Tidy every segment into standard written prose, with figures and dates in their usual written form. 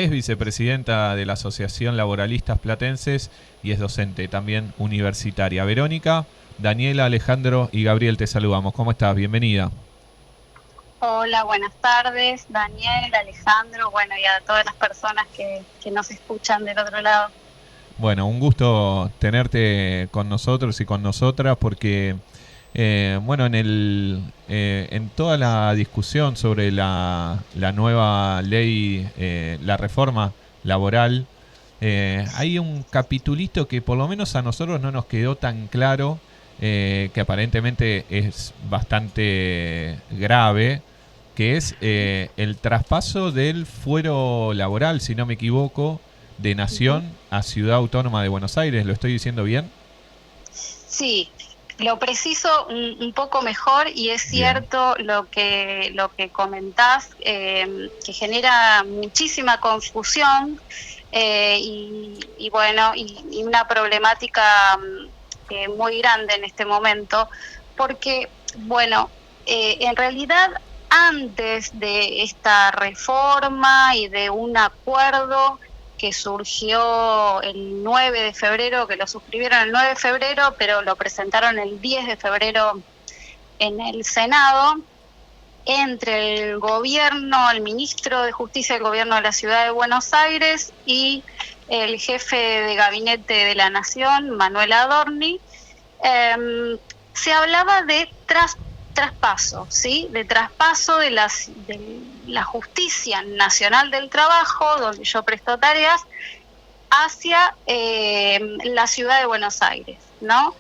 es vicepresidenta de la Asociación Laboralistas Platenses y es docente también universitaria. Verónica, Daniela, Alejandro y Gabriel, te saludamos. ¿Cómo estás? Bienvenida. Hola, buenas tardes, Daniel, Alejandro, bueno, y a todas las personas que nos escuchan del otro lado. Bueno, un gusto tenerte con nosotros y con nosotras porque, bueno, en toda la discusión sobre la nueva ley, la reforma laboral, hay un capitulito que por lo menos a nosotros no nos quedó tan claro, que aparentemente es bastante grave, que es el traspaso del fuero laboral, si no me equivoco, de Ujú. Nación a Ciudad Autónoma de Buenos Aires. ¿Lo estoy diciendo bien? Sí, lo preciso un poco mejor y es Bien. cierto lo que comentás, que genera muchísima confusión y bueno, y una problemática muy grande en este momento, porque, bueno, en realidad antes de esta reforma y de un acuerdo que surgió el 9 de febrero, que lo suscribieron el 9 de febrero, pero lo presentaron el 10 de febrero en el Senado, entre el gobierno, el ministro de Justicia del gobierno de la Ciudad de Buenos Aires y el jefe de gabinete de la Nación, Manuel Adorni, se hablaba de traspaso, ¿sí? De traspaso de la Justicia Nacional del Trabajo, donde yo presto tareas, hacia la ciudad de Buenos Aires, ¿no?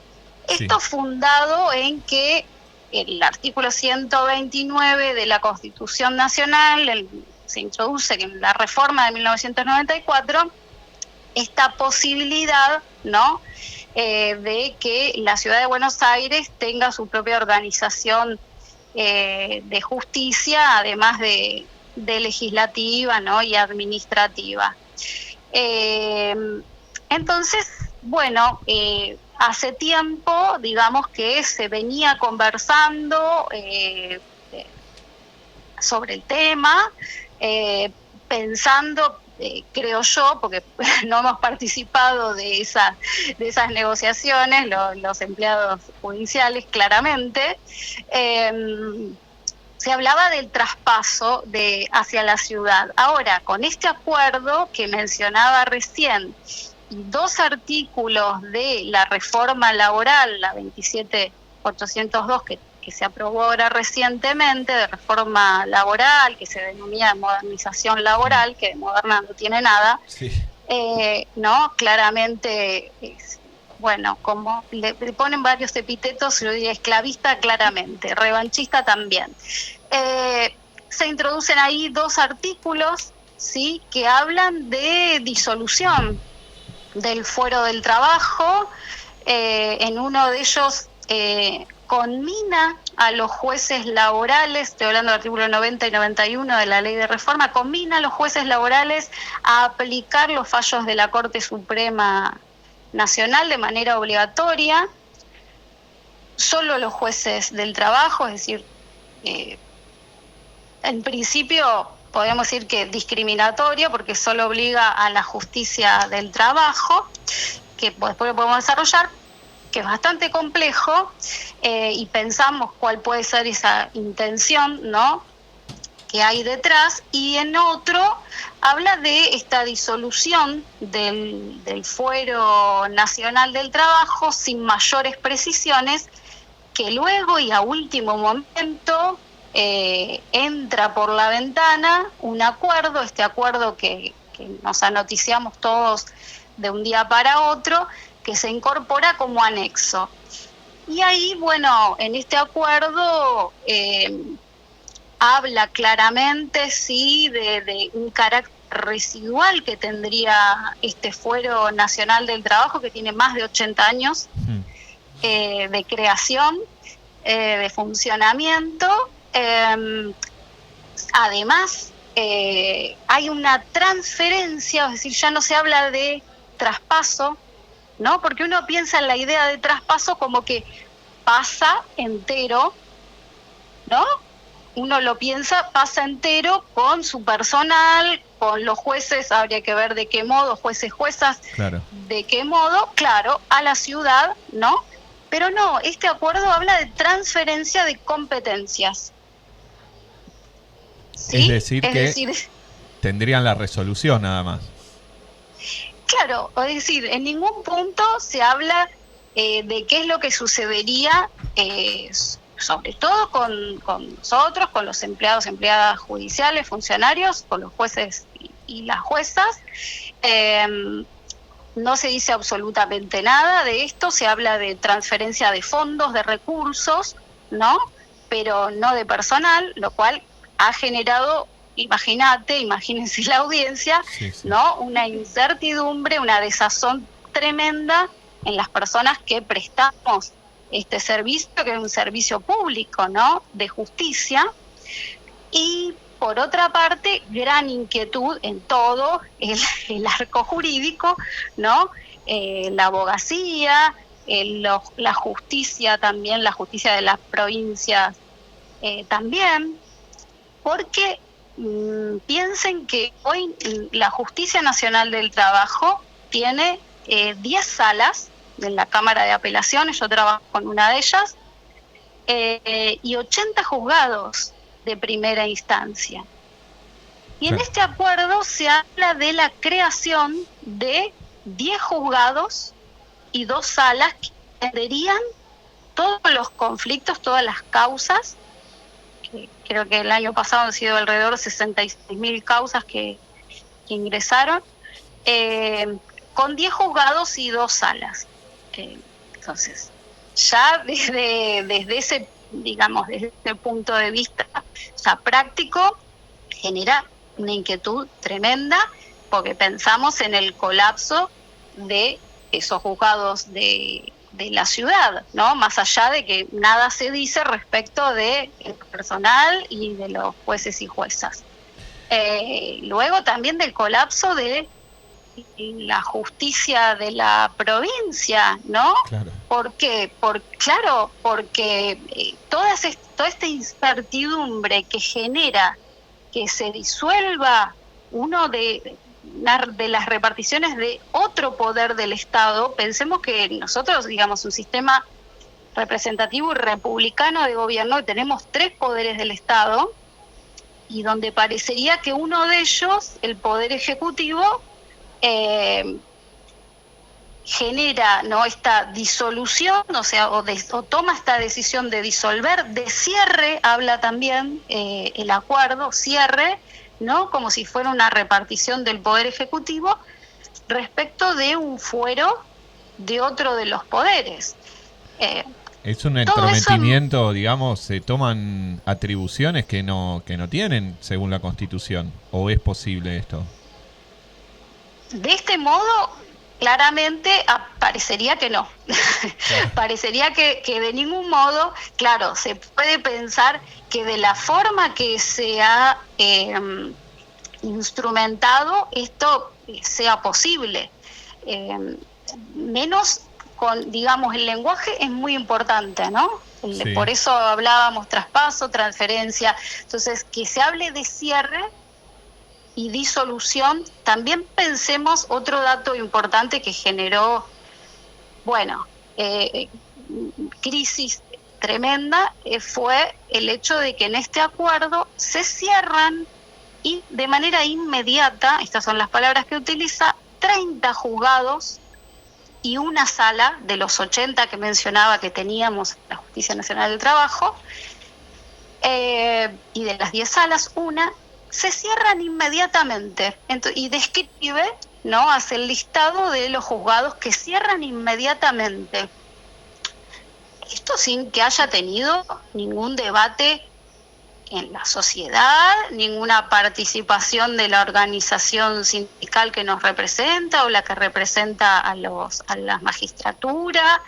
Sí. Esto fundado en que el artículo 129 de la Constitución Nacional se introduce en la reforma de 1994 esta posibilidad, ¿no? De que la ciudad de Buenos Aires tenga su propia organización de justicia, además de legislativa, ¿no? Y administrativa. Eh, entonces, bueno, hace tiempo, digamos que se venía conversando sobre el tema, pensando, creo yo, porque no hemos participado de esas negociaciones, los empleados judiciales, claramente, se hablaba del traspaso hacia la ciudad. Ahora, con este acuerdo que mencionaba recién y dos artículos de la reforma laboral, la 27402, que se aprobó ahora recientemente, de reforma laboral, que se denomina modernización Mm. laboral, que de moderna no tiene nada, Sí. ¿no? Claramente, bueno, como le ponen varios epítetos, yo diría esclavista claramente, revanchista también. Se introducen ahí dos artículos, ¿sí? Que hablan de disolución del fuero del trabajo. En uno de ellos conmina a los jueces laborales, estoy hablando del artículo 90 y 91 de la ley de reforma, conmina a los jueces laborales a aplicar los fallos de la Corte Suprema Nacional de manera obligatoria. Solo los jueces del trabajo, es decir, eh, en principio podemos decir que discriminatorio, porque solo obliga a la justicia del trabajo, que después lo podemos desarrollar, que es bastante complejo, y pensamos cuál puede ser esa intención, ¿no?, que hay detrás, y en otro habla de esta disolución del fuero nacional del trabajo sin mayores precisiones, que luego y a último momento entra por la ventana un acuerdo, este acuerdo que nos anoticiamos todos de un día para otro, que se incorpora como anexo. Y ahí, bueno, en este acuerdo habla claramente, sí, de un carácter residual que tendría este fuero nacional del trabajo, que tiene más de 80 años Mm. de creación, de funcionamiento. Además, hay una transferencia, es decir, ya no se habla de traspaso, ¿no? Porque uno piensa en la idea de traspaso como que pasa entero, ¿no?, uno lo piensa, pasa entero con su personal, con los jueces, habría que ver de qué modo, jueces, juezas, Claro. de qué modo, claro, a la ciudad, ¿no? Pero no, este acuerdo habla de transferencia de competencias. ¿Sí? Es decir, tendrían la resolución nada más. Claro, es decir, en ningún punto se habla de qué es lo que sucedería, sobre todo con nosotros, con los empleados, empleadas judiciales, funcionarios, con los jueces y las juezas. No se dice absolutamente nada de esto, se habla de transferencia de fondos, de recursos, ¿no? Pero no de personal, lo cual ha generado, imagínense la audiencia, Sí, sí. ¿no? Una incertidumbre, una desazón tremenda en las personas que prestamos este servicio, que es un servicio público, ¿no? De justicia. Y por otra parte, gran inquietud en todo el arco jurídico, ¿no? La abogacía, la justicia también, la justicia de las provincias también, porque piensen que hoy la Justicia Nacional del Trabajo tiene 10 salas en la Cámara de Apelaciones, yo trabajo con una de ellas, y 80 juzgados de primera instancia. Y en este acuerdo se habla de la creación de 10 juzgados y 2 salas que atenderían todos los conflictos, todas las causas. Creo que el año pasado han sido alrededor de 66.000 causas que ingresaron, con 10 juzgados y 2 salas. Entonces, ya desde ese, digamos, desde ese punto de vista ya práctico, genera una inquietud tremenda, porque pensamos en el colapso de esos juzgados de la ciudad, ¿no? Más allá de que nada se dice respecto del personal y de los jueces y juezas. Luego también del colapso de la justicia de la provincia, ¿no? Claro. ¿Por qué? Porque toda esta incertidumbre que genera que se disuelva uno de las reparticiones de otro poder del Estado. Pensemos que nosotros, digamos, un sistema representativo y republicano de gobierno, tenemos 3 poderes del Estado, y donde parecería que uno de ellos, el Poder Ejecutivo, genera, ¿no?, esta disolución, o sea, o toma esta decisión de disolver, de cierre, habla también el acuerdo, cierre, ¿no?, como si fuera una repartición del Poder Ejecutivo respecto de un fuero de otro de los poderes. Es un entrometimiento, digamos, se toman atribuciones que no tienen según la Constitución, ¿o es posible esto? De este modo, claramente parecería que no. Claro. Parecería que de ningún modo, claro, se puede pensar que de la forma que se ha instrumentado esto sea posible. Menos con, digamos, el lenguaje es muy importante, ¿no? Sí. Por eso hablábamos traspaso, transferencia. Entonces, que se hable de cierre y disolución. También pensemos otro dato importante que generó, bueno, crisis tremenda, fue el hecho de que en este acuerdo se cierran y de manera inmediata, estas son las palabras que utiliza, 30 juzgados y una sala de los 80 que mencionaba que teníamos en la Justicia Nacional del Trabajo, y de las 10 salas, una, se cierran inmediatamente. Y describe, ¿no?, hace el listado de los juzgados que cierran inmediatamente. Esto sin que haya tenido ningún debate en la sociedad, ninguna participación de la organización sindical que nos representa o la que representa a la magistratura,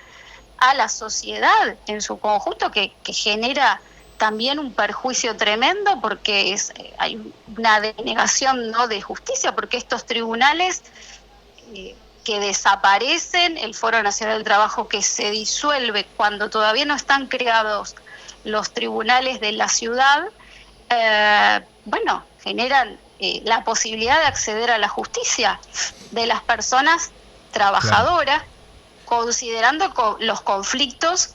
a la sociedad en su conjunto, que genera también un perjuicio tremendo, porque hay una denegación, ¿no?, de justicia, porque estos tribunales que desaparecen, el Foro Nacional del Trabajo que se disuelve cuando todavía no están creados los tribunales de la ciudad, bueno, generan la posibilidad de acceder a la justicia de las personas trabajadoras, claro, considerando los conflictos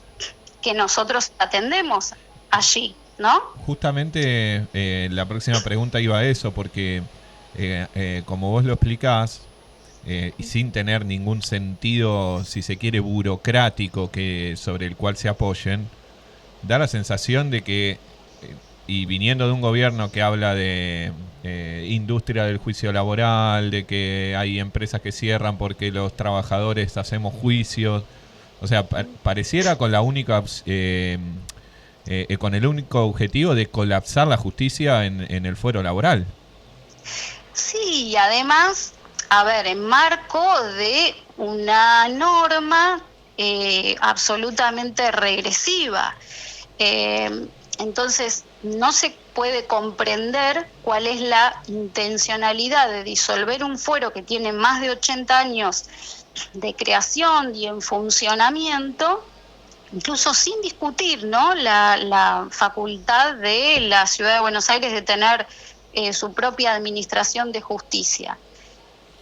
que nosotros atendemos allí, ¿no? Justamente la próxima pregunta iba a eso, porque como vos lo explicás, y sin tener ningún sentido, si se quiere, burocrático sobre el cual se apoyen, da la sensación de que, y viniendo de un gobierno que habla de industria del juicio laboral, de que hay empresas que cierran porque los trabajadores hacemos juicios, o sea, pareciera con la única con el único objetivo de colapsar la justicia en el fuero laboral. Sí, y además, a ver, en marco de una norma absolutamente regresiva. Entonces, no se puede comprender cuál es la intencionalidad de disolver un fuero que tiene más de 80 años de creación y en funcionamiento, incluso sin discutir, ¿no?, la facultad de la Ciudad de Buenos Aires de tener su propia administración de justicia.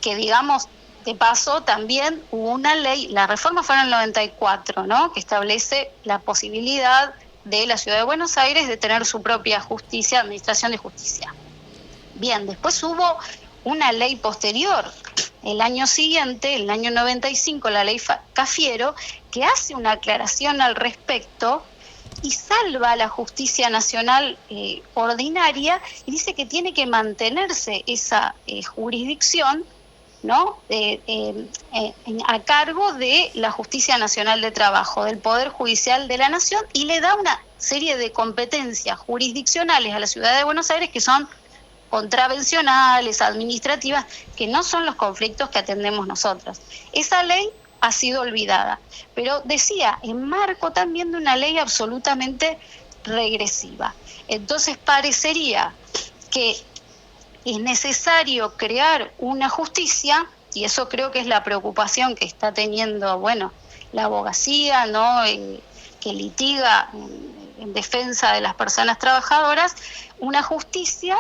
Que, digamos, de paso, también hubo una ley, la reforma fue en el 94, ¿no?, que establece la posibilidad de la Ciudad de Buenos Aires de tener su propia justicia, administración de justicia. Bien, después hubo una ley posterior, el año siguiente, el año 95, la ley Cafiero, que hace una aclaración al respecto y salva a la justicia nacional ordinaria y dice que tiene que mantenerse esa jurisdicción, ¿no?, a cargo de la Justicia Nacional de Trabajo, del Poder Judicial de la Nación, y le da una serie de competencias jurisdiccionales a la Ciudad de Buenos Aires que son contravencionales, administrativas, que no son los conflictos que atendemos nosotros. Esa ley ha sido olvidada, pero decía, en marco también de una ley absolutamente regresiva. Entonces parecería que es necesario crear una justicia, y eso creo que es la preocupación que está teniendo, bueno, la abogacía, ¿no?, que litiga en defensa de las personas trabajadoras, una justicia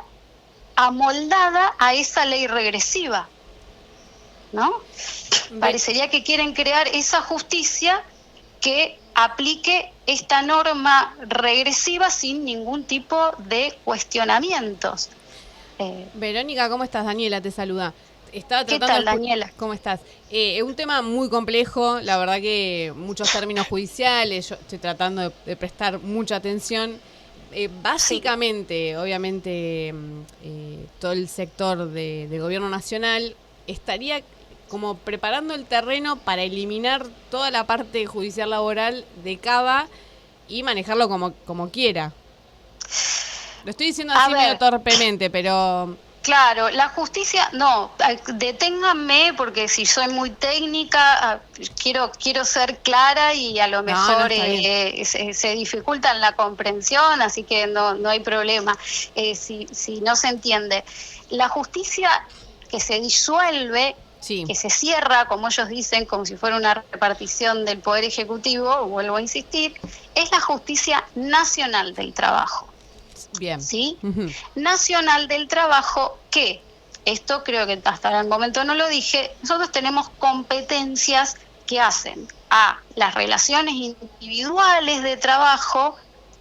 amoldada a esa ley regresiva, ¿no? Parecería que quieren crear esa justicia que aplique esta norma regresiva sin ningún tipo de cuestionamientos. Verónica, ¿cómo estás? Daniela te saluda. Estaba tratando. ¿Qué tal, Daniela? ¿Cómo estás? Es un tema muy complejo, la verdad que muchos términos judiciales, yo estoy tratando de prestar mucha atención. Básicamente, sí, obviamente, todo el sector del gobierno nacional estaría como preparando el terreno para eliminar toda la parte judicial laboral de Cava y manejarlo como quiera. Lo estoy diciendo así medio torpemente, pero... Claro, la justicia, no, deténganme porque si soy muy técnica, quiero ser clara y a lo mejor se dificulta en la comprensión, así que no hay problema si no se entiende. La justicia que se disuelve, sí, que se cierra, como ellos dicen, como si fuera una repartición del Poder Ejecutivo, vuelvo a insistir, es la Justicia Nacional del Trabajo. Bien. ¿Sí? Uh-huh. Nacional del Trabajo, que esto creo que hasta el momento no lo dije, nosotros tenemos competencias que hacen a las relaciones individuales de trabajo,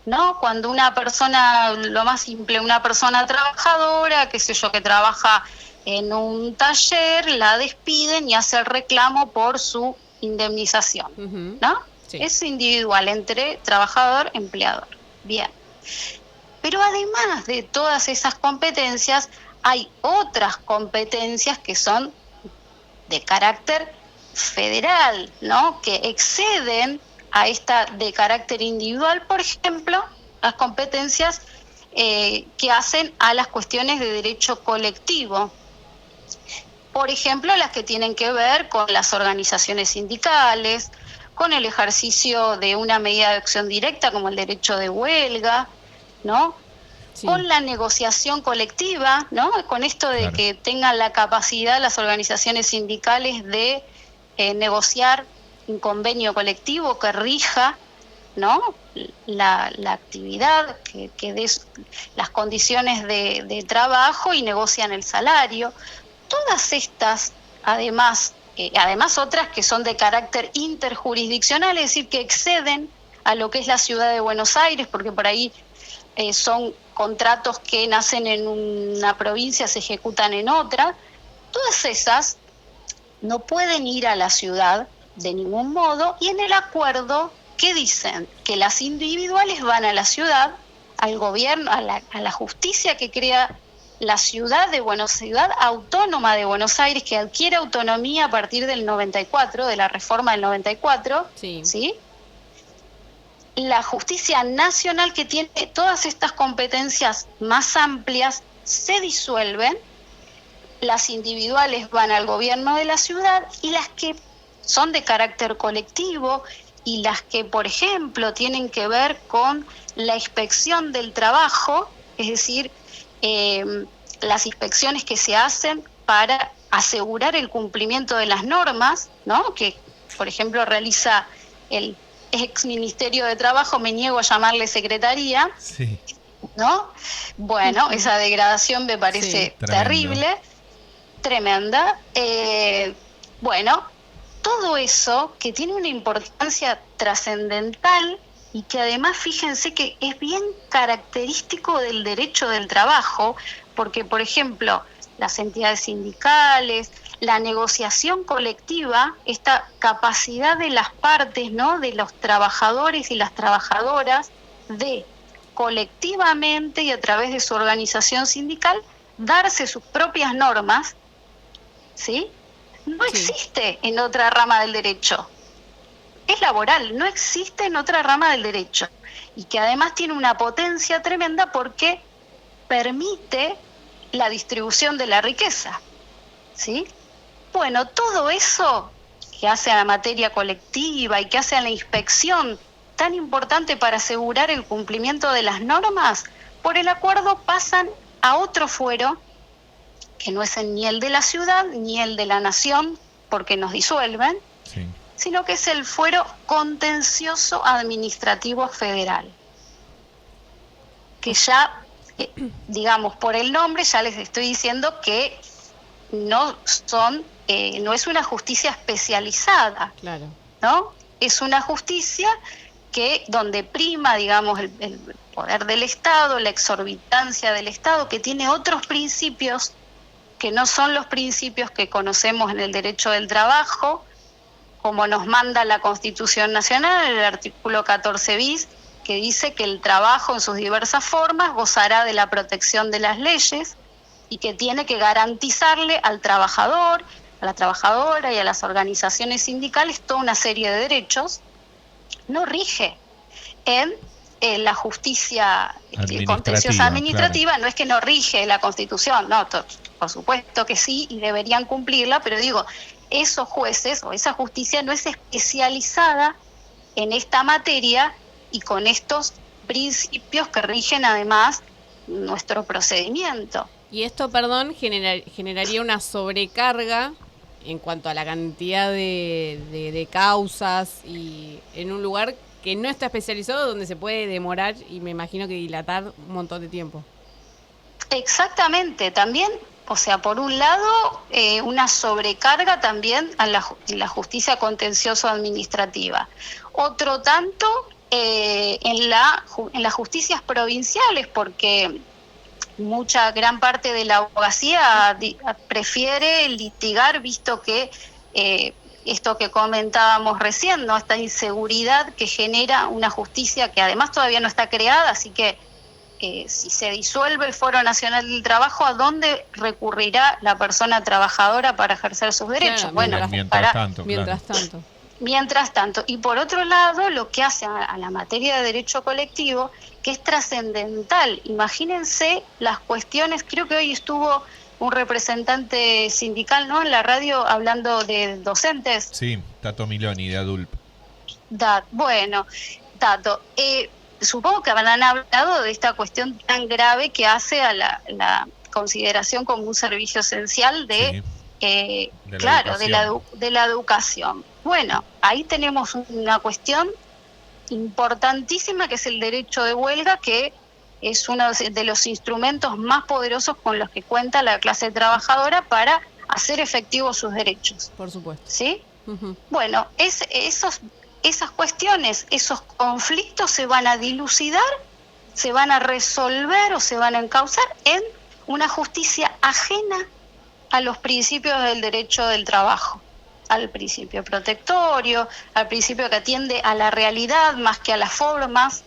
¿no? Cuando una persona, lo más simple, una persona trabajadora, qué sé yo, que trabaja en un taller, la despiden y hace el reclamo por su indemnización, uh-huh, ¿no? Sí. Es individual entre trabajador-empleador. Bien. Pero además de todas esas competencias, hay otras competencias que son de carácter federal, ¿no?, que exceden a esta de carácter individual, por ejemplo, las competencias que hacen a las cuestiones de derecho colectivo. Por ejemplo, las que tienen que ver con las organizaciones sindicales, con el ejercicio de una medida de acción directa como el derecho de huelga, ¿no? Sí. Con la negociación colectiva, ¿no? Con esto de claro, que tengan la capacidad las organizaciones sindicales de negociar un convenio colectivo que rija ¿no? La actividad, que des las condiciones de trabajo y negocian el salario. Todas estas, además otras que son de carácter interjurisdiccional, es decir, que exceden a lo que es la ciudad de Buenos Aires, porque por ahí son contratos que nacen en una provincia, se ejecutan en otra. Todas esas no pueden ir a la ciudad de ningún modo, y en el acuerdo, ¿qué dicen? Que las individuales van a la ciudad, al gobierno, a la justicia que crea la ciudad autónoma de Buenos Aires, que adquiere autonomía a partir del 94, de la reforma del 94, ¿sí? La justicia nacional, que tiene todas estas competencias más amplias, se disuelven, las individuales van al gobierno de la ciudad, y las que son de carácter colectivo y las que, por ejemplo, tienen que ver con la inspección del trabajo, es decir, las inspecciones que se hacen para asegurar el cumplimiento de las normas, ¿no? Que, por ejemplo, realiza el ex Ministerio de Trabajo, me niego a llamarle secretaría, sí, ¿no? Bueno, esa degradación me parece terrible, tremenda. Bueno, todo eso que tiene una importancia trascendental y que además, fíjense que es bien característico del derecho del trabajo, porque, por ejemplo, las entidades sindicales, la negociación colectiva, esta capacidad de las partes, ¿no?, de los trabajadores y las trabajadoras, de colectivamente y a través de su organización sindical darse sus propias normas, ¿sí? No existe en otra rama del derecho. Es laboral, no existe en otra rama del derecho. Y que además tiene una potencia tremenda porque permite la distribución de la riqueza, ¿sí? Bueno, todo eso que hace a la materia colectiva y que hace a la inspección tan importante para asegurar el cumplimiento de las normas, por el acuerdo pasan a otro fuero, que no es ni el de la ciudad ni el de la nación, porque nos disuelven, sino que es el fuero contencioso administrativo federal, que ya, digamos, por el nombre ya les estoy diciendo que no es una justicia especializada, claro, ¿no? Es una justicia que donde prima, digamos, el poder del Estado, la exorbitancia del Estado, que tiene otros principios que no son los principios que conocemos en el derecho del trabajo, como nos manda la Constitución Nacional, el artículo 14 bis, que dice que el trabajo en sus diversas formas gozará de la protección de las leyes y que tiene que garantizarle al trabajador, a la trabajadora y a las organizaciones sindicales toda una serie de derechos. No rige en la justicia contenciosa administrativa, claro. No es que no rige la Constitución, no, por supuesto que sí, y deberían cumplirla, pero digo, esos jueces o esa justicia no es especializada en esta materia y con estos principios que rigen además nuestro procedimiento. Y esto, perdón, generaría una sobrecarga en cuanto a la cantidad de causas y en un lugar que no está especializado, donde se puede demorar y me imagino que dilatar un montón de tiempo. Exactamente, también, o sea, por un lado, una sobrecarga también en la justicia contencioso administrativa. Otro tanto en las justicias provinciales, porque gran parte de la abogacía prefiere litigar, visto que esto que comentábamos recién, ¿no?, esta inseguridad que genera una justicia que además todavía no está creada, así que si se disuelve el Foro Nacional del Trabajo, ¿a dónde recurrirá la persona trabajadora para ejercer sus derechos? Claro, Mientras tanto, y por otro lado, lo que hace a la materia de derecho colectivo, que es trascendental. Imagínense las cuestiones, creo que hoy estuvo un representante sindical, ¿no?, en la radio hablando de docentes. Sí, Tato Miloni, de ADULP. Bueno, Tato, supongo que habrán hablado de esta cuestión tan grave que hace a la consideración como un servicio esencial de la educación. Bueno, ahí tenemos una cuestión importantísima, que es el derecho de huelga, que es uno de los instrumentos más poderosos con los que cuenta la clase trabajadora para hacer efectivos sus derechos. Por supuesto. ¿Sí? Bueno, esas cuestiones, esos conflictos se van a dilucidar, se van a resolver o se van a encauzar en una justicia ajena a los principios del derecho del trabajo, al principio protectorio, al principio que atiende a la realidad más que a las formas,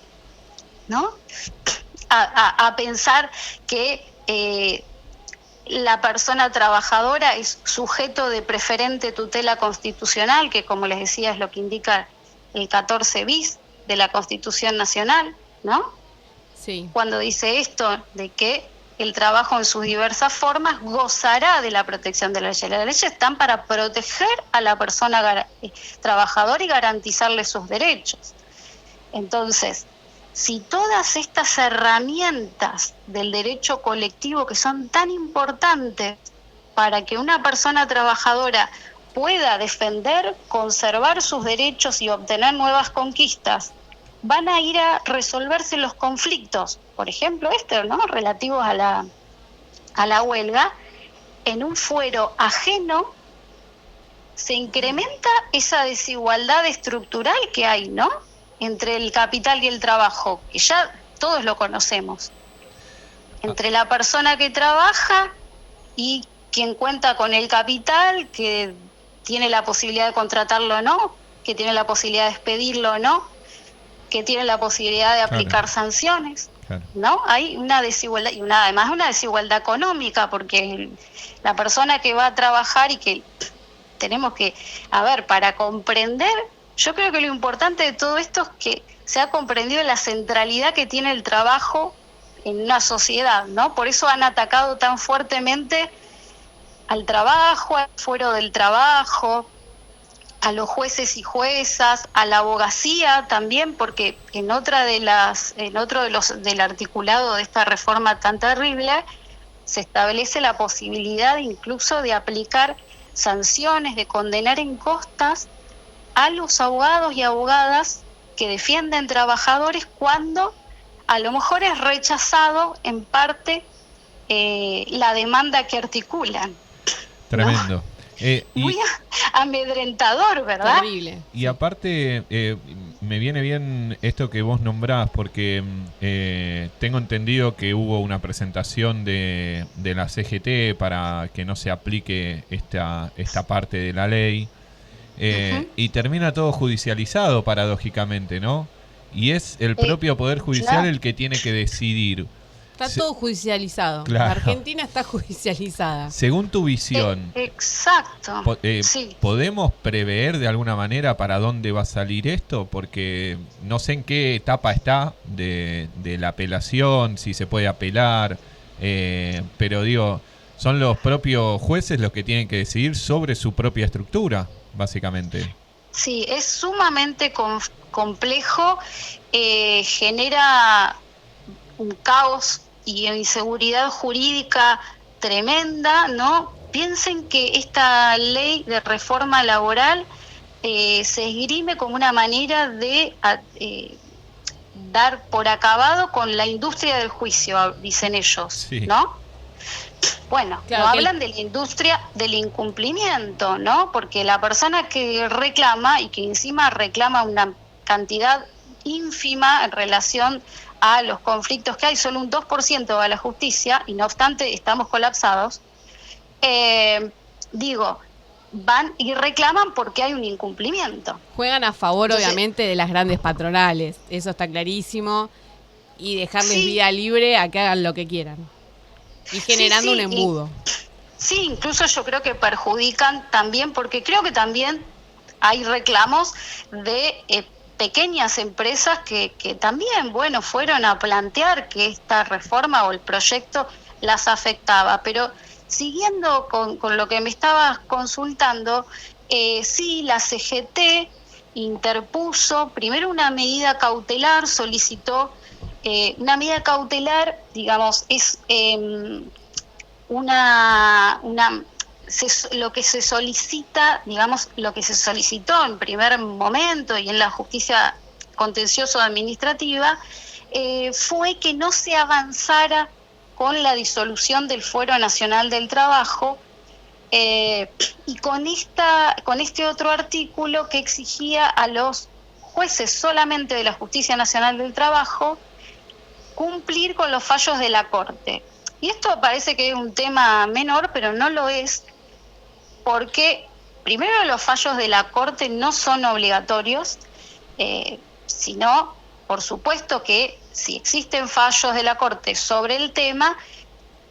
¿no? A pensar que la persona trabajadora es sujeto de preferente tutela constitucional, que como les decía es lo que indica el 14 bis de la Constitución Nacional, ¿no? Sí. Cuando dice esto de que el trabajo en sus diversas formas gozará de la protección de la ley. Las leyes están para proteger a la persona trabajadora y garantizarle sus derechos. Entonces, si todas estas herramientas del derecho colectivo que son tan importantes para que una persona trabajadora pueda defender, conservar sus derechos y obtener nuevas conquistas, van a ir a resolverse los conflictos, por ejemplo ¿no? Relativos a la huelga, en un fuero ajeno, se incrementa esa desigualdad estructural que hay, ¿no?, entre el capital y el trabajo, que ya todos lo conocemos, entre la persona que trabaja y quien cuenta con el capital, que tiene la posibilidad de contratarlo o no, que tiene la posibilidad de despedirlo o no, que tiene la posibilidad de aplicar sanciones, ¿no? Hay una desigualdad, y además una desigualdad económica, porque la persona que va a trabajar y que tenemos que, para comprender, yo creo que lo importante de todo esto es que se ha comprendido la centralidad que tiene el trabajo en una sociedad, ¿no? Por eso han atacado tan fuertemente al trabajo, al fuero del trabajo, a los jueces y juezas, a la abogacía también, porque en otro del articulado de esta reforma tan terrible se establece la posibilidad incluso de aplicar sanciones, de condenar en costas a los abogados y abogadas que defienden trabajadores cuando a lo mejor es rechazado en parte la demanda que articulan. Tremendo. ¿No? Muy amedrentador, ¿verdad? Terrible. Y aparte, me viene bien esto que vos nombrás, porque tengo entendido que hubo una presentación de la CGT para que no se aplique esta parte de la ley. Y termina todo judicializado, paradójicamente, ¿no? Y es el propio Poder Judicial el que tiene que decidir. Está todo judicializado. Claro. La Argentina está judicializada. Según tu visión, exacto. Sí. ¿Podemos prever de alguna manera para dónde va a salir esto? Porque no sé en qué etapa está de la apelación, si se puede apelar, pero digo, son los propios jueces los que tienen que decidir sobre su propia estructura, básicamente. Sí, es sumamente complejo, genera un caos y inseguridad jurídica tremenda, ¿no? Piensen que esta ley de reforma laboral se esgrime como una manera de dar por acabado con la industria del juicio, dicen ellos, sí, ¿no? Bueno, claro, no hablan de la industria del incumplimiento, ¿no? Porque la persona que reclama, y que encima reclama una cantidad ínfima en relación a los conflictos que hay, solo un 2% va a la justicia, y no obstante estamos colapsados, van y reclaman porque hay un incumplimiento. Juegan a favor, Entonces, obviamente, de las grandes patronales, eso está clarísimo, y dejarles sí, vía libre a que hagan lo que quieran. Y generando un embudo. Sí, incluso yo creo que perjudican también, porque creo que también hay reclamos de pequeñas empresas que también, fueron a plantear que esta reforma o el proyecto las afectaba. Pero siguiendo con lo que me estabas consultando, sí, la CGT interpuso primero una medida cautelar, solicitó una medida cautelar, digamos, es lo que se solicita, digamos, lo que se solicitó en primer momento y en la justicia contencioso administrativa, fue que no se avanzara con la disolución del Fuero Nacional del Trabajo, y con este otro artículo que exigía a los jueces solamente de la Justicia Nacional del Trabajo cumplir con los fallos de la Corte. Y esto parece que es un tema menor, pero no lo es, porque primero los fallos de la Corte no son obligatorios, sino, por supuesto que si existen fallos de la Corte sobre el tema,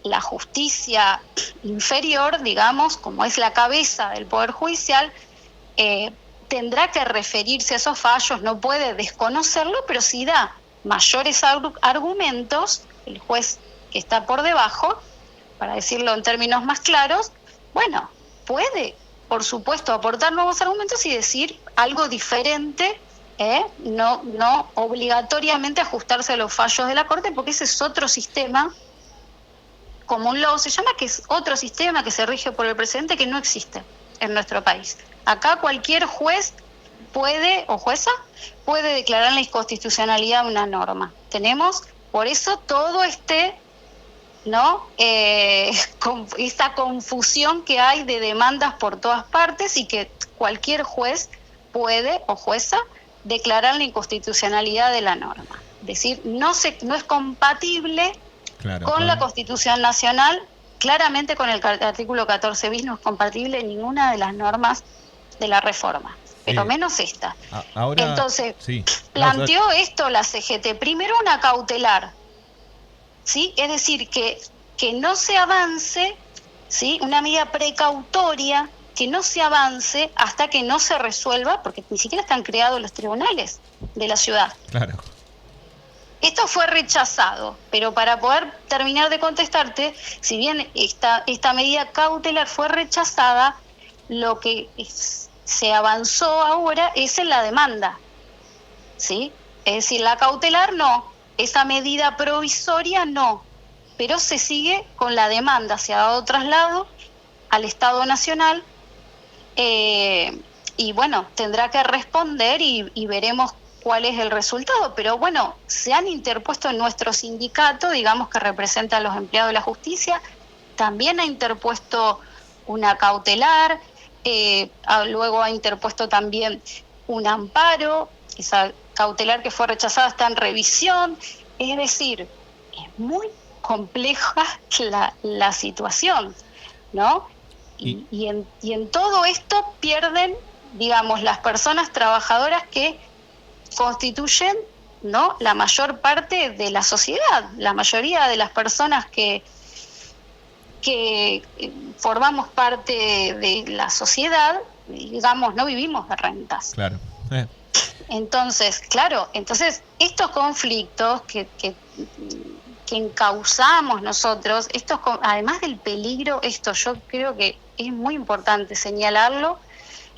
la justicia inferior, digamos, como es la cabeza del Poder Judicial, tendrá que referirse a esos fallos, no puede desconocerlo, pero si da mayores argumentos, el juez que está por debajo, para decirlo en términos más claros, bueno, puede, por supuesto, aportar nuevos argumentos y decir algo diferente, no obligatoriamente ajustarse a los fallos de la Corte, porque ese es otro sistema, common law se llama, que es otro sistema que se rige por el presidente, que no existe en nuestro país. Acá cualquier juez puede, o jueza, puede declarar la inconstitucionalidad de una norma. Tenemos, por eso, todo esta confusión que hay de demandas por todas partes, y que cualquier juez puede, o jueza, declarar la inconstitucionalidad de la norma. Es decir, no es compatible con la Constitución Nacional, claramente con el artículo 14 bis no es compatible ninguna de las normas de la reforma, pero menos esta. Ahora, entonces, planteó esto la CGT, primero una cautelar, ¿sí? Es decir, que no se avance, ¿sí? Una medida precautoria, que no se avance hasta que no se resuelva, porque ni siquiera están creados los tribunales de la ciudad. Claro. Esto fue rechazado, pero para poder terminar de contestarte, si bien esta medida cautelar fue rechazada, lo que se avanzó ahora es en la demanda, ¿sí? Es decir, la cautelar no, esa medida provisoria no, pero se sigue con la demanda, se ha dado traslado al Estado Nacional, y bueno, tendrá que responder y veremos cuál es el resultado, pero bueno, se han interpuesto en nuestro sindicato, digamos que representa a los empleados de la justicia, también ha interpuesto una cautelar, luego ha interpuesto también un amparo, esa cautelar que fue rechazada está en revisión, es decir, es muy compleja la situación, ¿no? Y en todo esto pierden, digamos, las personas trabajadoras que constituyen, ¿no?, la mayor parte de la sociedad, la mayoría de las personas que formamos parte de la sociedad, digamos, no vivimos de rentas. Claro. Entonces, estos conflictos que encauzamos nosotros, además del peligro, yo creo que es muy importante señalarlo,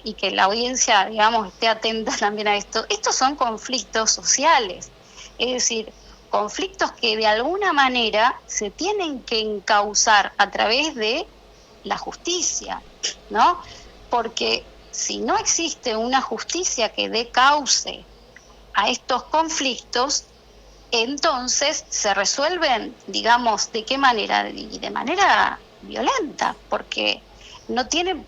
y que la audiencia, digamos, esté atenta también a esto. Estos son conflictos sociales, es decir, conflictos que de alguna manera se tienen que encauzar a través de la justicia, ¿no? Porque si no existe una justicia que dé cauce a estos conflictos, entonces se resuelven, digamos, ¿de qué manera? Y de manera violenta, porque no tienen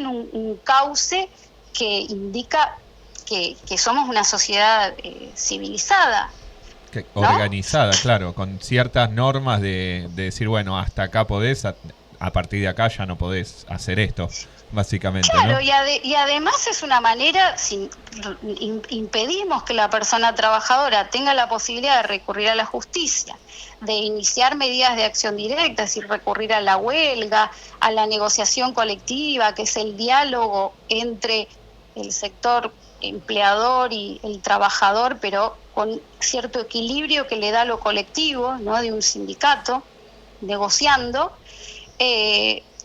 un cauce que indica que somos una sociedad civilizada, ¿no? Organizada, claro, con ciertas normas de decir, bueno, hasta acá podés, a partir de acá ya no podés hacer esto, básicamente. Claro, ¿no? y además es una manera, impedimos que la persona trabajadora tenga la posibilidad de recurrir a la justicia, de iniciar medidas de acción directa, es decir, recurrir a la huelga, a la negociación colectiva, que es el diálogo entre el sector empleador y el trabajador, pero con cierto equilibrio que le da lo colectivo, ¿no?, de un sindicato, negociando.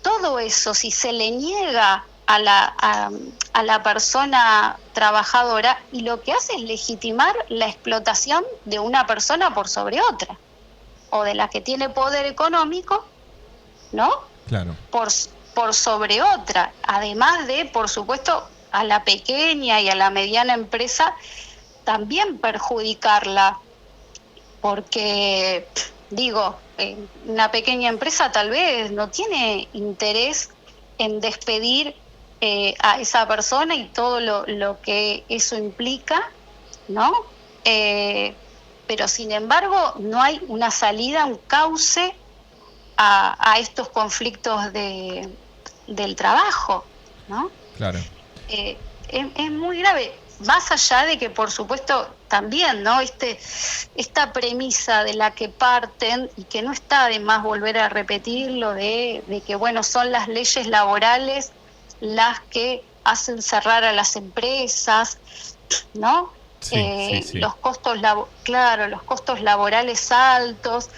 Todo eso, si se le niega a la persona trabajadora, y lo que hace es legitimar la explotación de una persona por sobre otra, o de la que tiene poder económico, ¿no? Claro. Por sobre otra, además de, por supuesto, a la pequeña y a la mediana empresa también perjudicarla, porque, digo, una pequeña empresa tal vez no tiene interés en despedir a esa persona y todo lo que eso implica, ¿no? Pero sin embargo no hay una salida, un cauce a estos conflictos del trabajo, ¿no? Claro. Es muy grave, más allá de que por supuesto también, ¿no? Esta premisa de la que parten, y que no está de más volver a repetirlo, de que bueno, son las leyes laborales las que hacen cerrar a las empresas, ¿no? Sí. Los costos los costos laborales altos.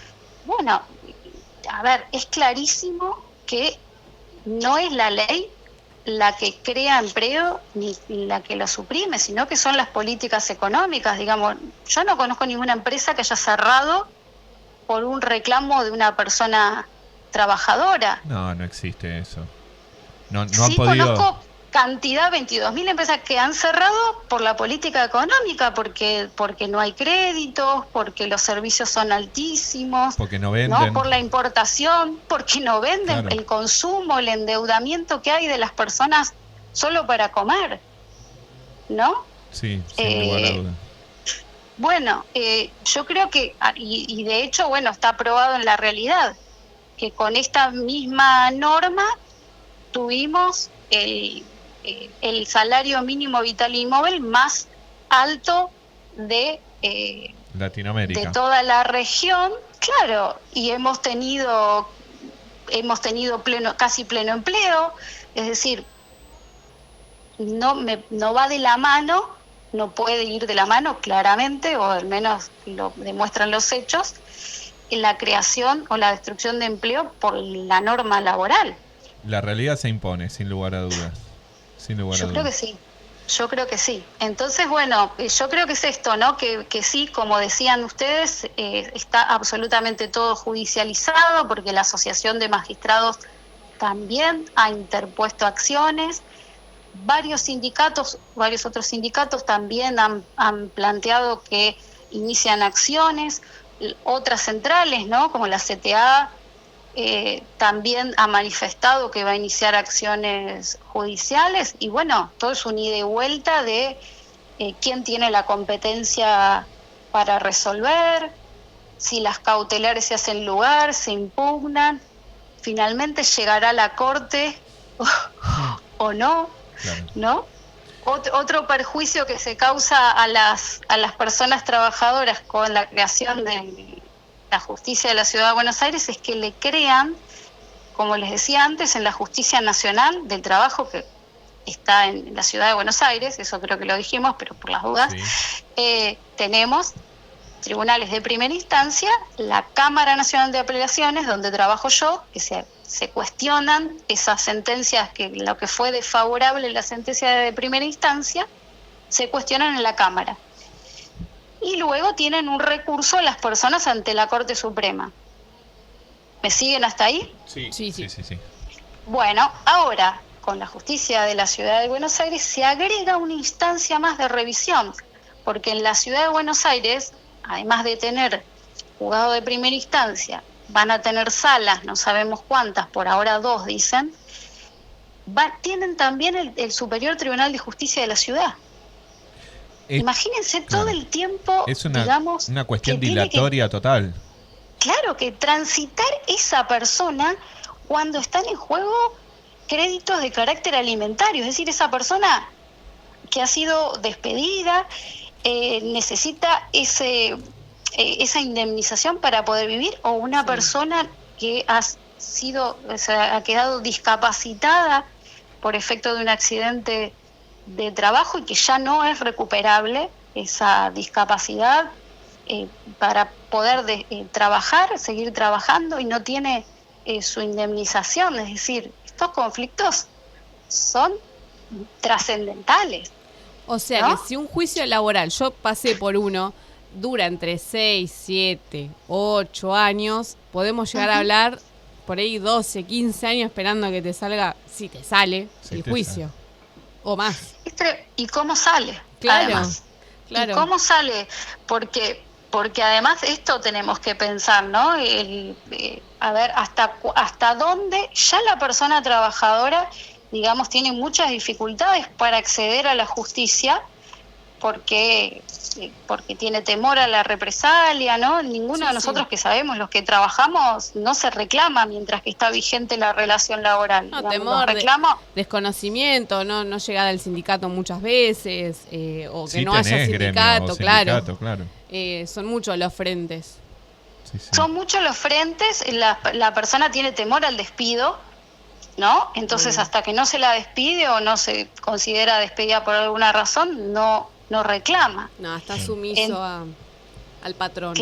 Bueno, a ver, es clarísimo que no es la ley la que crea empleo ni la que lo suprime, sino que son las políticas económicas. Digamos, yo no conozco ninguna empresa que haya cerrado por un reclamo de una persona trabajadora. No existe eso. No Sí, han podido. Conozco cantidad, 22.000 empresas que han cerrado por la política económica, porque no hay créditos, porque los servicios son altísimos, porque no venden, ¿no? Por la importación, porque no venden, claro. El consumo, el endeudamiento que hay de las personas solo para comer, ¿no? Sí, sin lugar a duda. Bueno, yo creo que, y de hecho, bueno, está aprobado en la realidad, que con esta misma norma tuvimos el salario mínimo vital y móvil más alto de Latinoamérica, de toda la región, claro, y hemos tenido casi pleno empleo, es decir, no va de la mano, no puede ir de la mano claramente, o al menos lo demuestran los hechos, en la creación o la destrucción de empleo por la norma laboral. La realidad se impone, sin lugar a dudas. Yo creo que sí. Entonces, bueno, yo creo que es esto, ¿no? Que sí, como decían ustedes, está absolutamente todo judicializado, porque la Asociación de Magistrados también ha interpuesto acciones. Varios otros sindicatos también han planteado que inician acciones. Otras centrales, ¿no? Como la CTA, también ha manifestado que va a iniciar acciones judiciales, y bueno, todo es un ida y vuelta de quién tiene la competencia para resolver, si las cautelares se hacen lugar, se impugnan, finalmente llegará a la corte o no, claro. ¿No? Otro perjuicio que se causa a las personas trabajadoras con la creación de la justicia de la Ciudad de Buenos Aires es que le crean, como les decía antes, en la Justicia Nacional del Trabajo, que está en la Ciudad de Buenos Aires, eso creo que lo dijimos, pero por las dudas, sí. Tenemos tribunales de primera instancia, la Cámara Nacional de Apelaciones, donde trabajo yo, que se cuestionan esas sentencias, que lo que fue desfavorable en la sentencia de primera instancia, se cuestionan en la Cámara. Y luego tienen un recurso las personas ante la Corte Suprema. ¿Me siguen hasta ahí? Sí. Bueno, ahora, con la justicia de la Ciudad de Buenos Aires, se agrega una instancia más de revisión, porque en la Ciudad de Buenos Aires, además de tener juzgado de primera instancia, van a tener salas, no sabemos cuántas, por ahora 2 dicen, tienen también el Superior Tribunal de Justicia de la Ciudad. Imagínense todo el tiempo, es una, digamos, una cuestión dilatoria total. Claro, que transitar esa persona cuando están en juego créditos de carácter alimentario, es decir, esa persona que ha sido despedida necesita esa indemnización para poder vivir, o una persona que ha quedado discapacitada por efecto de un accidente de trabajo y que ya no es recuperable esa discapacidad para poder trabajar, seguir trabajando, y no tiene su indemnización. Es decir, estos conflictos son trascendentales. O sea, ¿no? Que si un juicio laboral, yo pasé por uno, dura entre 6, 7, 8 años, podemos llegar a hablar por ahí 12, 15 años esperando a que te salga, si te sale, el juicio. O más. ¿Y cómo sale? Claro. Además, Claro. ¿Y cómo sale? Porque además esto tenemos que pensar, ¿no? A ver, hasta dónde ya la persona trabajadora, digamos, tiene muchas dificultades para acceder a la justicia porque tiene temor a la represalia, ¿no? Ninguno de nosotros que sabemos, los que trabajamos, no se reclama mientras que está vigente la relación laboral. No, digamos, temor, desconocimiento, no llegar al sindicato muchas veces, o que sí, no haya sindicato, claro. Son muchos los frentes. Sí, sí. Son muchos los frentes, la persona tiene temor al despido, ¿no? Entonces, hasta que no se la despide o no se considera despedida por alguna razón, no reclama. No, está sumiso al patrón.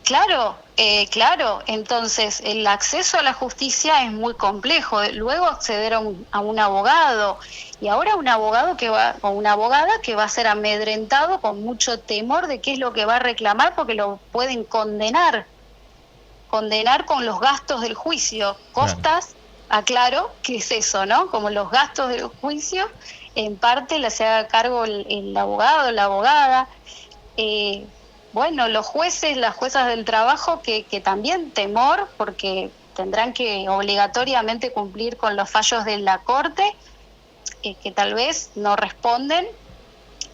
Claro. Entonces, el acceso a la justicia es muy complejo. Luego acceder a un abogado, y ahora un abogado o una abogada que va a ser amedrentado con mucho temor de qué es lo que va a reclamar, porque lo pueden condenar con los gastos del juicio, costas. Aclaro que es eso, ¿no? Como los gastos del juicio, en parte se haga cargo el abogado, la abogada. Bueno, los jueces, las juezas del trabajo, que también temor, porque tendrán que obligatoriamente cumplir con los fallos de la Corte, que tal vez no responden,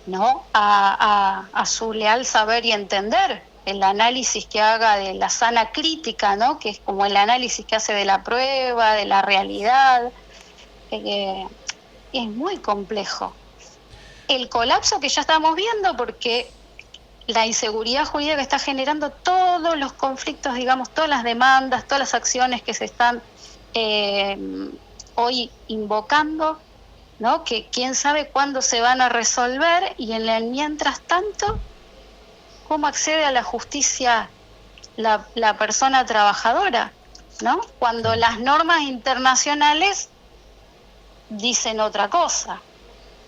¿no? a su leal saber y entender. El análisis que haga de la sana crítica, ¿no? Que es como el análisis que hace de la prueba, de la realidad, es muy complejo. El colapso que ya estamos viendo, porque la inseguridad jurídica que está generando todos los conflictos, digamos, todas las demandas, todas las acciones que se están hoy invocando, ¿no? Que quién sabe cuándo se van a resolver, y en el mientras tanto, ¿cómo accede a la justicia la persona trabajadora, ¿no? Cuando las normas internacionales dicen otra cosa.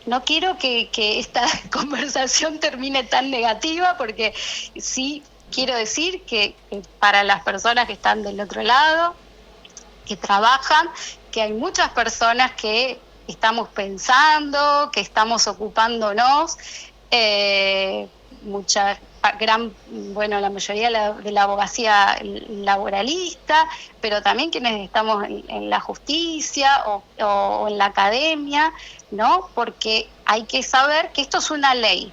No quiero que esta conversación termine tan negativa, porque sí quiero decir que para las personas que están del otro lado, que trabajan, que hay muchas personas que estamos pensando, que estamos ocupándonos, la mayoría de la abogacía laboralista, pero también quienes estamos en la justicia o en la academia, ¿no? Porque hay que saber que esto es una ley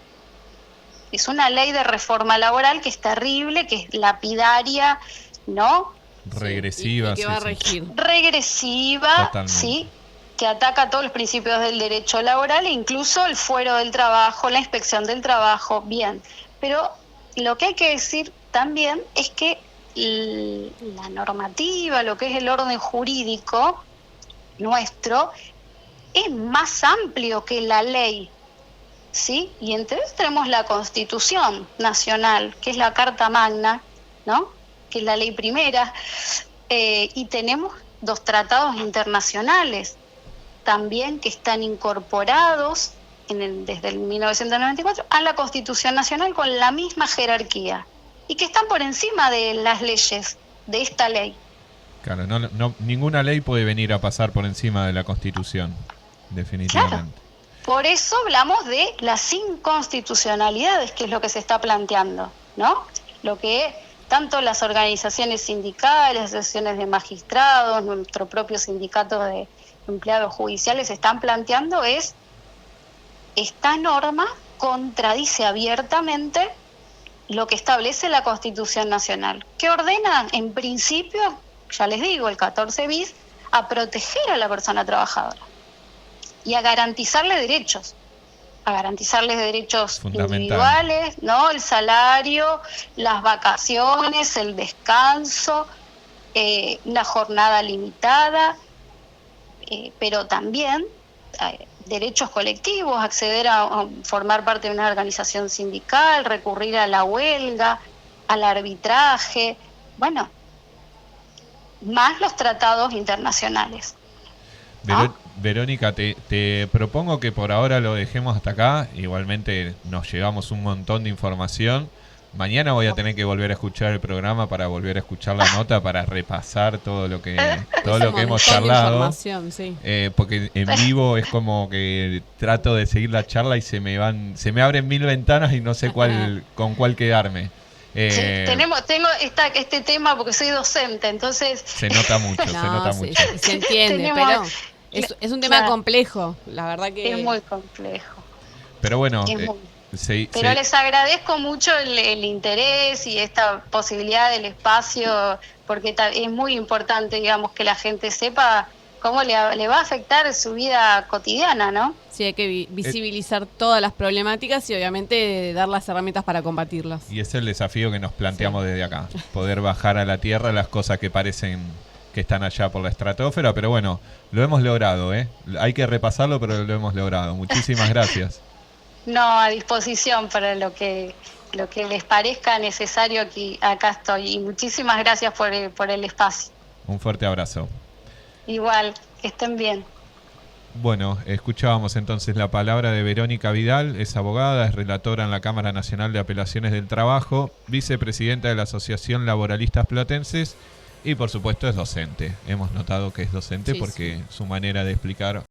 de reforma laboral que es terrible, que es lapidaria, ¿no? Regresiva, que va a regir. Regresiva, sí, que ataca todos los principios del derecho laboral, e incluso el fuero del trabajo, la inspección del trabajo, bien. Pero lo que hay que decir también es que la normativa, lo que es el orden jurídico nuestro, es más amplio que la ley, ¿sí? Y entonces tenemos la Constitución Nacional, que es la Carta Magna, ¿no? Que es la ley primera, y tenemos 2 tratados internacionales también que están incorporados desde el 1994 a la Constitución Nacional con la misma jerarquía, y que están por encima de las leyes de esta ley. Claro, ninguna ley puede venir a pasar por encima de la Constitución, definitivamente. Claro. Por eso hablamos de las inconstitucionalidades, que es lo que se está planteando, ¿no? Lo que tanto las organizaciones sindicales, asociaciones de magistrados, nuestro propio sindicato de empleados judiciales están planteando es: esta norma contradice abiertamente lo que establece la Constitución Nacional, que ordena, en principio, ya les digo, el 14 bis, a proteger a la persona trabajadora y a garantizarle derechos, individuales, ¿no? El salario, las vacaciones, el descanso, la jornada limitada, pero también derechos colectivos, acceder a formar parte de una organización sindical, recurrir a la huelga, al arbitraje, bueno, más los tratados internacionales, ¿no? Verónica, te propongo que por ahora lo dejemos hasta acá. Igualmente nos llevamos un montón de información. Mañana voy a tener que volver a escuchar el programa para volver a escuchar la nota, para repasar todo lo que hemos charlado. Sí. Porque en vivo es como que trato de seguir la charla y se me abren 1000 ventanas y no sé con cuál quedarme. Tengo este tema porque soy docente, entonces... Se nota mucho, se nota mucho. Se entiende, pero es un tema complejo, la verdad que... Es muy complejo. Pero bueno... Pero les agradezco mucho el interés y esta posibilidad del espacio, porque es muy importante, digamos, que la gente sepa cómo le va a afectar su vida cotidiana, ¿no? Sí, hay que visibilizar todas las problemáticas y obviamente dar las herramientas para combatirlas. Y ese es el desafío que nos planteamos desde acá, poder bajar a la tierra las cosas que parecen que están allá por la estratosfera, pero bueno, lo hemos logrado, ¿eh? Hay que repasarlo, pero lo hemos logrado. Muchísimas gracias. No, a disposición para lo que les parezca necesario, acá estoy. Y muchísimas gracias por el espacio. Un fuerte abrazo. Igual, que estén bien. Bueno, escuchábamos entonces la palabra de Verónica Vidal, es abogada, es relatora en la Cámara Nacional de Apelaciones del Trabajo, vicepresidenta de la Asociación Laboralistas Platenses y por supuesto es docente. Hemos notado que es docente porque su manera de explicar